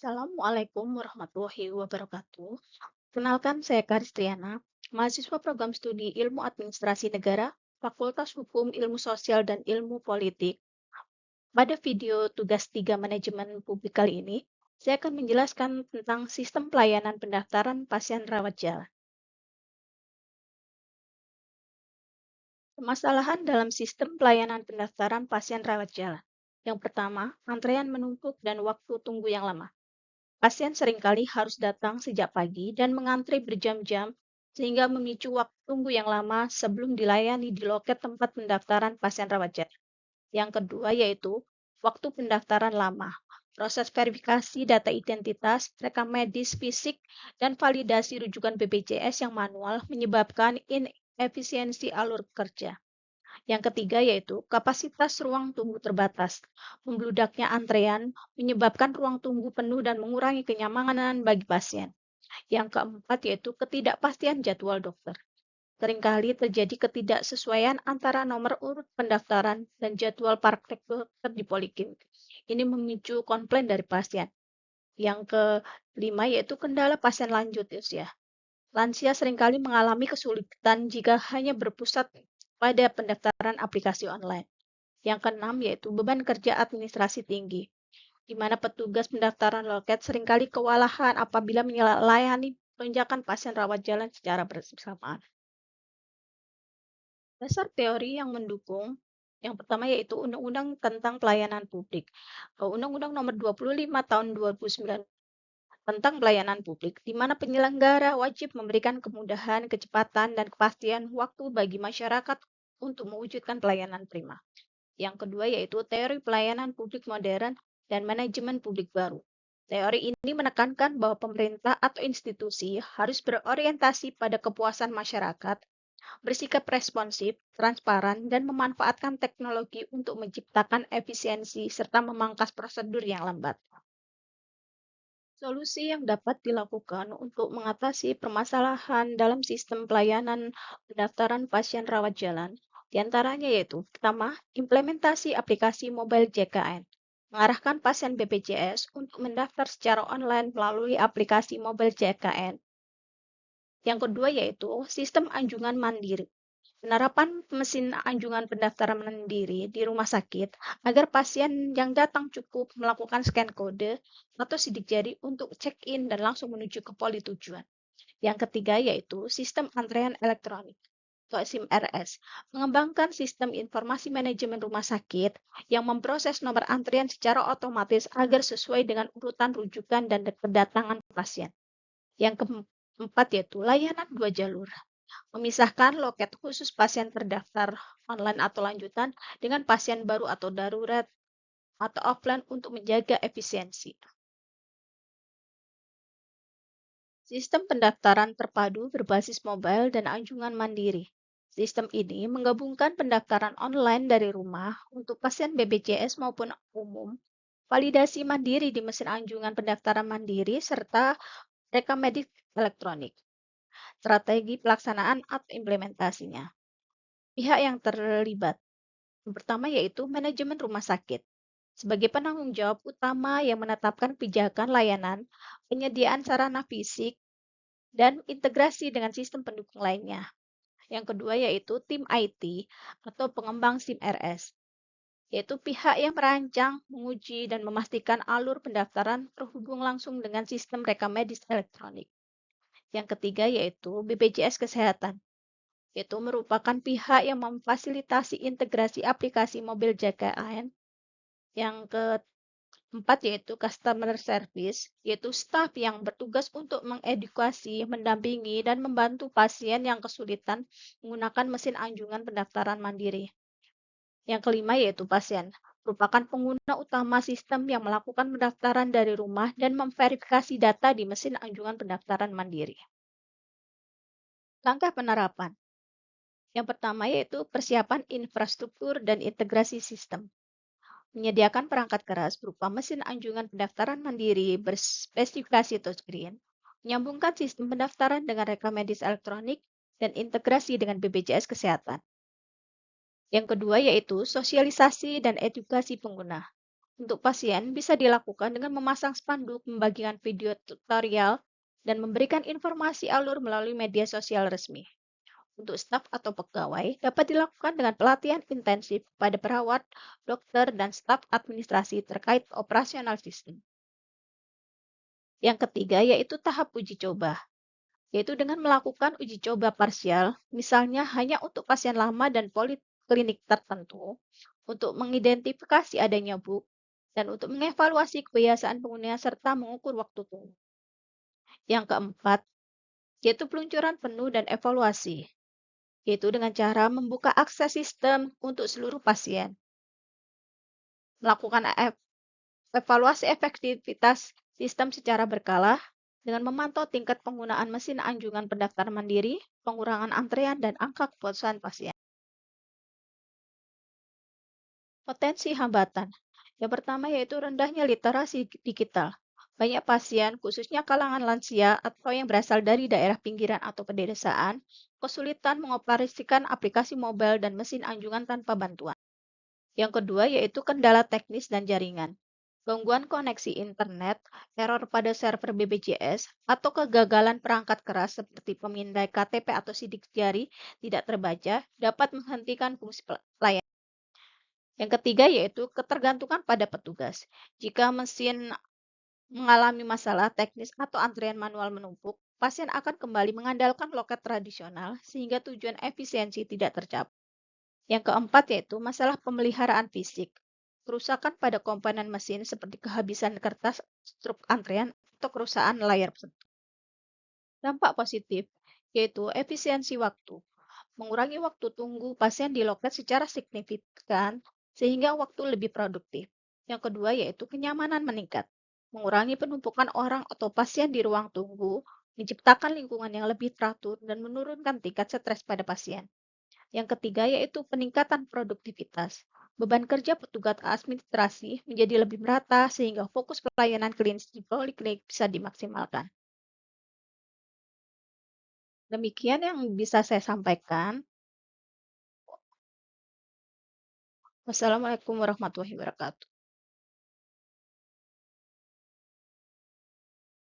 Assalamualaikum warahmatullahi wabarakatuh. Kenalkan, saya Karistriana, mahasiswa program studi Ilmu Administrasi Negara, Fakultas Hukum, Ilmu Sosial, dan Ilmu Politik. Pada video tugas 3 manajemen publik kali ini, saya akan menjelaskan tentang sistem pelayanan pendaftaran pasien rawat jalan. Permasalahan dalam sistem pelayanan pendaftaran pasien rawat jalan. Yang pertama, antrean menumpuk dan waktu tunggu yang lama. Pasien seringkali harus datang sejak pagi dan mengantri berjam-jam sehingga memicu waktu tunggu yang lama sebelum dilayani di loket tempat pendaftaran pasien rawat jalan. Yang kedua yaitu waktu pendaftaran lama. Proses verifikasi data identitas, rekam medis fisik, dan validasi rujukan BPJS yang manual menyebabkan inefisiensi alur kerja. Yang ketiga yaitu kapasitas ruang tunggu terbatas. Membludaknya antrean menyebabkan ruang tunggu penuh dan mengurangi kenyamanan bagi pasien. Yang keempat yaitu ketidakpastian jadwal dokter. Seringkali terjadi ketidaksesuaian antara nomor urut pendaftaran dan jadwal praktek dokter di poliklinik. Ini memicu komplain dari pasien. Yang kelima yaitu kendala pasien lanjut usia. Lansia seringkali mengalami kesulitan jika hanya berpusat pada pendaftaran aplikasi online. Yang keenam yaitu beban kerja administrasi tinggi, di mana petugas pendaftaran loket seringkali kewalahan apabila melayani lonjakan pasien rawat jalan secara bersamaan. Dasar teori yang mendukung yang pertama yaitu Undang-Undang tentang Pelayanan Publik. Undang-Undang Nomor 25 Tahun 2009 tentang pelayanan publik, di mana penyelenggara wajib memberikan kemudahan, kecepatan, dan kepastian waktu bagi masyarakat untuk mewujudkan pelayanan prima. Yang kedua yaitu teori pelayanan publik modern dan manajemen publik baru. Teori ini menekankan bahwa pemerintah atau institusi harus berorientasi pada kepuasan masyarakat, bersikap responsif, transparan, dan memanfaatkan teknologi untuk menciptakan efisiensi serta memangkas prosedur yang lambat. Solusi yang dapat dilakukan untuk mengatasi permasalahan dalam sistem pelayanan pendaftaran pasien rawat jalan, diantaranya yaitu pertama, implementasi aplikasi mobile JKN, mengarahkan pasien BPJS untuk mendaftar secara online melalui aplikasi mobile JKN. Yang kedua yaitu sistem anjungan mandiri, penerapan mesin anjungan pendaftaran mandiri di rumah sakit agar pasien yang datang cukup melakukan scan kode atau sidik jari untuk check-in dan langsung menuju ke poli tujuan. Yang ketiga yaitu sistem antrean elektronik atau SIM-RS, mengembangkan sistem informasi manajemen rumah sakit yang memproses nomor antrian secara otomatis agar sesuai dengan urutan rujukan dan kedatangan pasien. Yang keempat yaitu layanan 2 jalur, memisahkan loket khusus pasien terdaftar online atau lanjutan dengan pasien baru atau darurat atau offline untuk menjaga efisiensi. Sistem pendaftaran terpadu berbasis mobile dan anjungan mandiri. Sistem ini menggabungkan pendaftaran online dari rumah untuk pasien BPJS maupun umum, validasi mandiri di mesin anjungan pendaftaran mandiri, serta rekam medis elektronik. Strategi pelaksanaan atau implementasinya. Pihak yang terlibat. Yang pertama yaitu manajemen rumah sakit. Sebagai penanggung jawab utama yang menetapkan pijakan layanan, penyediaan sarana fisik, dan integrasi dengan sistem pendukung lainnya. Yang kedua yaitu tim IT atau pengembang SIM-RS, yaitu pihak yang merancang, menguji, dan memastikan alur pendaftaran terhubung langsung dengan sistem rekam medis elektronik. Yang ketiga yaitu BPJS Kesehatan, yaitu merupakan pihak yang memfasilitasi integrasi aplikasi mobil JKN. Yang keempat yaitu customer service, yaitu staf yang bertugas untuk mengedukasi, mendampingi, dan membantu pasien yang kesulitan menggunakan mesin anjungan pendaftaran mandiri. Yang kelima yaitu pasien, merupakan pengguna utama sistem yang melakukan pendaftaran dari rumah dan memverifikasi data di mesin anjungan pendaftaran mandiri. Langkah penerapan. Yang pertama yaitu persiapan infrastruktur dan integrasi sistem. Menyediakan perangkat keras berupa mesin anjungan pendaftaran mandiri berspesifikasi touchscreen, menyambungkan sistem pendaftaran dengan rekam medis elektronik, dan integrasi dengan BPJS Kesehatan. Yang kedua yaitu sosialisasi dan edukasi pengguna. Untuk pasien bisa dilakukan dengan memasang spanduk, membagikan video tutorial, dan memberikan informasi alur melalui media sosial resmi. Untuk staf atau pegawai dapat dilakukan dengan pelatihan intensif pada perawat, dokter, dan staf administrasi terkait operasional sistem. Yang ketiga yaitu tahap uji coba, yaitu dengan melakukan uji coba parsial, misalnya hanya untuk pasien lama dan poliklinik tertentu, untuk mengidentifikasi adanya bug, dan untuk mengevaluasi kebiasaan pengguna serta mengukur waktu tunggu. Yang keempat, yaitu peluncuran penuh dan evaluasi, yaitu dengan cara membuka akses sistem untuk seluruh pasien, melakukan evaluasi efektivitas sistem secara berkala, dengan memantau tingkat penggunaan mesin anjungan pendaftaran mandiri, pengurangan antrean, dan angka kepuasan pasien. Potensi hambatan. Yang pertama yaitu rendahnya literasi digital. Banyak pasien, khususnya kalangan lansia atau yang berasal dari daerah pinggiran atau pedesaan, kesulitan mengoperasikan aplikasi mobile dan mesin anjungan tanpa bantuan. Yang kedua yaitu kendala teknis dan jaringan. Gangguan koneksi internet, error pada server BPJS, atau kegagalan perangkat keras seperti pemindai KTP atau sidik jari tidak terbaca dapat menghentikan fungsi pelayanan. Yang ketiga yaitu ketergantungan pada petugas. Jika mesin mengalami masalah teknis atau antrian manual menumpuk, pasien akan kembali mengandalkan loket tradisional sehingga tujuan efisiensi tidak tercapai. Yang keempat yaitu masalah pemeliharaan fisik. Kerusakan pada komponen mesin seperti kehabisan kertas, struk antrean, atau kerusakan layar sentuh. Dampak positif yaitu efisiensi waktu. Mengurangi waktu tunggu pasien di loket secara signifikan sehingga waktu lebih produktif. Yang kedua yaitu kenyamanan meningkat. Mengurangi penumpukan orang atau pasien di ruang tunggu, menciptakan lingkungan yang lebih teratur dan menurunkan tingkat stres pada pasien. Yang ketiga yaitu peningkatan produktivitas. Beban kerja petugas administrasi menjadi lebih merata sehingga fokus pelayanan klinis di poliklinik bisa dimaksimalkan. Demikian yang bisa saya sampaikan. Wassalamualaikum warahmatullahi wabarakatuh.